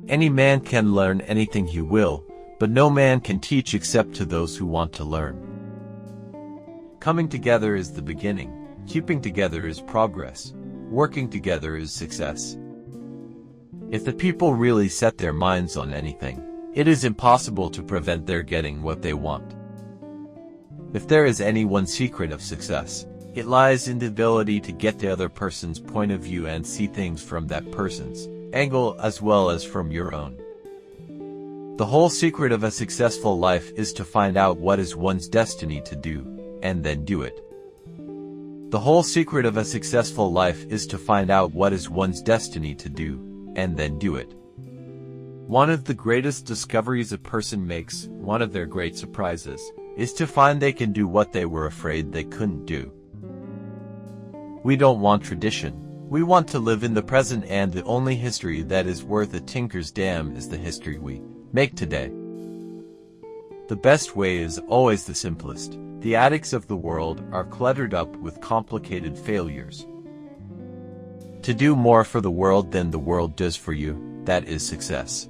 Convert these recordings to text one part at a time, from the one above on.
Any man can learn anything he will, but no man can teach except to those who want to learn. Coming together is the beginning, keeping together is progress, working together is success. If the people really set their minds on anything, it is impossible to prevent their getting what they want. If there is any one secret of success, it lies in the ability to get the other person's point of view and see things from that person's angle as well as from your own. The whole secret of a successful life is to find out what is one's destiny to do, and then do it. The whole secret of a successful life is to find out what is one's destiny to do, and then do it. One of the greatest discoveries a person makes, one of their great surprises, is to find they can do what they were afraid they couldn't do. We don't want tradition. We want to live in the present, and the only history that is worth a tinker's damn is the history we make today. The best way is always the simplest. The attics of the world are cluttered up with complicated failures. To do more for the world than the world does for you, that is success.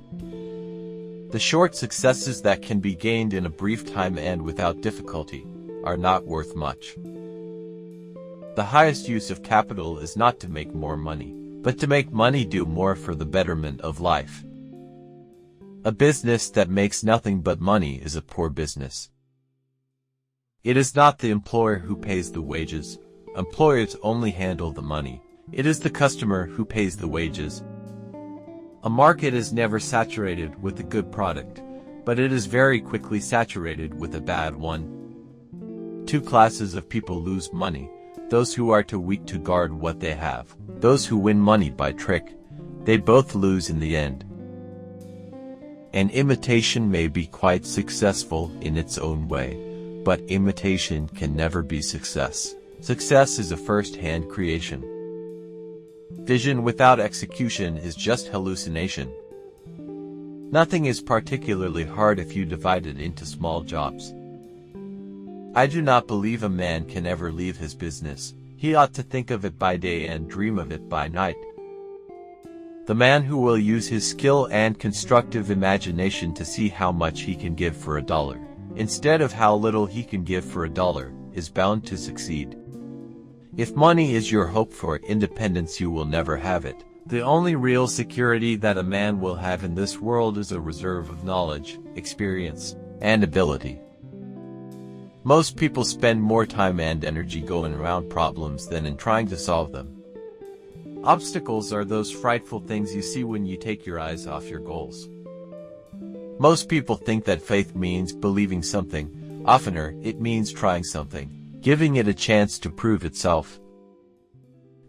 The short successes that can be gained in a brief time and without difficulty are not worth much. The highest use of capital is not to make more money, but to make money do more for the betterment of life. A business that makes nothing but money is a poor business. It is not the employer who pays the wages. Employers only handle the money. It is the customer who pays the wages. A market is never saturated with a good product, but it is very quickly saturated with a bad one. Two classes of people lose money: those who are too weak to guard what they have, those who win money by trick. They both lose in the end. An imitation may be quite successful in its own way, but imitation can never be success. Success is a first-hand creation. Vision without execution is just hallucination. Nothing is particularly hard if you divide it into small jobs. I do not believe a man can ever leave his business. He ought to think of it by day and dream of it by night. The man who will use his skill and constructive imagination to see how much he can give for $1, instead of how little he can give for $1, is bound to succeed. If money is your hope for independence, you will never have it. The only real security that a man will have in this world is a reserve of knowledge, experience, and ability. Most people spend more time and energy going around problems than in trying to solve them. Obstacles are those frightful things you see when you take your eyes off your goals. Most people think that faith means believing something. Oftener, it means trying something, giving it a chance to prove itself.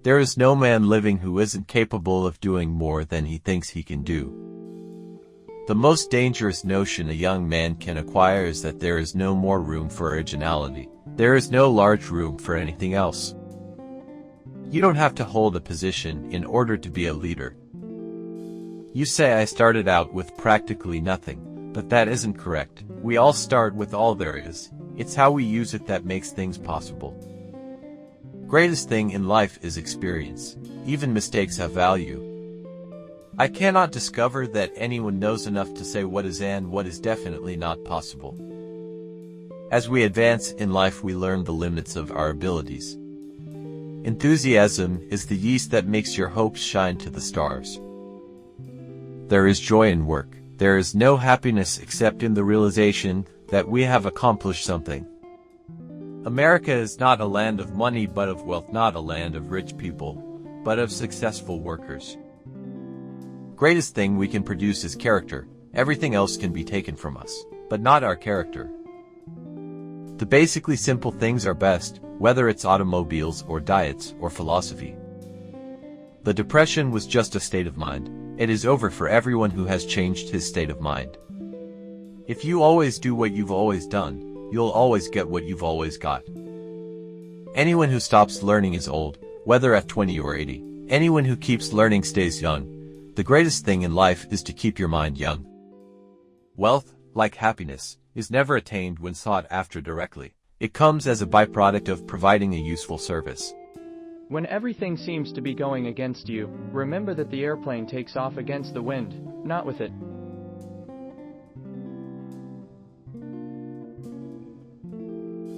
There is no man living who isn't capable of doing more than he thinks he can do. The most dangerous notion a young man can acquire is that there is no more room for originality. There is no large room for anything else. You don't have to hold a position in order to be a leader. You say, I started out with practically nothing, but that isn't correct. We all start with all there is. It's how we use it that makes things possible. Greatest thing in life is experience. Even mistakes have value. I cannot discover that anyone knows enough to say what is and what is definitely not possible. As we advance in life, we learn the limits of our abilities. Enthusiasm is the yeast that makes your hopes shine to the stars. There is joy in work. There is no happiness except in the realization that we have accomplished something. America is not a land of money but of wealth, not a land of rich people, but of successful workers. Greatest thing we can produce is character. Everything else can be taken from us, but not our character. The basically simple things are best, whether it's automobiles or diets or philosophy. The depression was just a state of mind. It is over for everyone who has changed his state of mind. If you always do what you've always done, you'll always get what you've always got. Anyone who stops learning is old, whether at 20 or 80. Anyone who keeps learning stays young. The greatest thing in life is to keep your mind young. Wealth, like happiness, is never attained when sought after directly. It comes as a byproduct of providing a useful service. When everything seems to be going against you, remember that the airplane takes off against the wind, not with it.